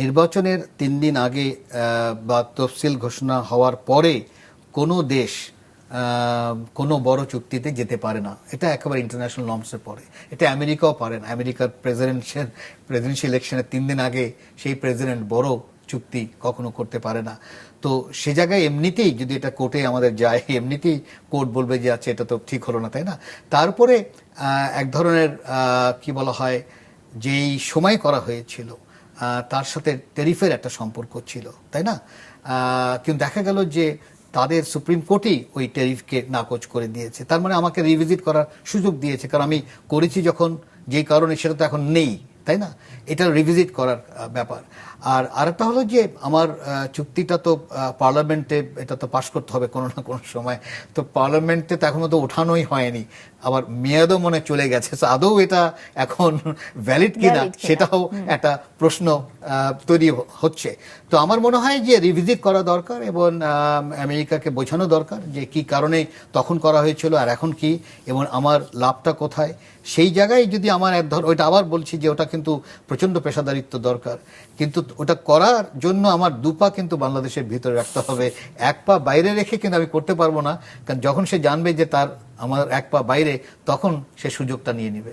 নির্বাচনের 3 দিন আগে বা তফসিল ঘোষণা হওয়ার পরে কোনো দেশ কোনো বড় চুক্তিতে যেতে পারে না। এটা একেবারে ইন্টারন্যাশনাল নর্মসে পড়ে। এটা আমেরিকাও পারে না। আমেরিকার প্রেসিডেন্সিয়াল ইলেকশনের 3 দিন আগে সেই প্রেসিডেন্ট বড় চুক্তি কখনো করতে পারে না। তো সে জায়গায় এমনিতেই যদি এটা কোর্টে আমাদের যায়, এমনিতেই কোর্ট বলবে যে আচ্ছা এটা তো ঠিক হলো না, তাই না? তারপরে এক ধরনের কি বলা হয়, যেই সময় করা হয়েছিল তার সাথে ট্যারিফের একটা সম্পর্ক ছিল, তাই না? কিন্তু দেখা গেল যে তাদের সুপ্রিম কোর্টই ওই ট্যারিফকে নাকচ করে দিয়েছে। তার মানে আমাকে রিভিজিট করার সুযোগ দিয়েছে, কারণ আমি করেছি যখন, যেই কারণে সেটা তো এখন নেই, তাই না? এটা রিভিজিট করার ব্যাপার। আর আরেকটা হলো যে আমার চুক্তিটা তো পার্লামেন্টে এটা তো পাশ করতে হবে কোনো না কোনো সময়। তো পার্লামেন্টে তো এখনো তো ওঠানোই হয়নি, আবার মেয়াদও মনে চলে গেছে। আদৌ এটা এখন ভ্যালিড কিনা সেটাও একটা প্রশ্ন তৈরি হচ্ছে। তো আমার মনে হয় যে রিভিজিট করা দরকার এবং আমেরিকাকে বোঝানো দরকার যে কি কারণে তখন করা হয়েছিল আর এখন কি, এবং আমার লাভটা কোথায়। সেই জায়গায় যদি আমার ওইটা আবার বলছি যে ওটা কিন্তু প্রচণ্ড পেশাদারিত্ব দরকার, কিন্তু ওটা করার জন্য আমার 2 পা কিন্তু বাংলাদেশের ভিতরে রাখতে হবে। 1 পা বাইরে রেখে কিন্তু আমি করতে পারবো না, কারণ যখন সে জানবে যে তার আমার 1 পা বাইরে, তখন সে সুযোগটা নিয়ে নেবে।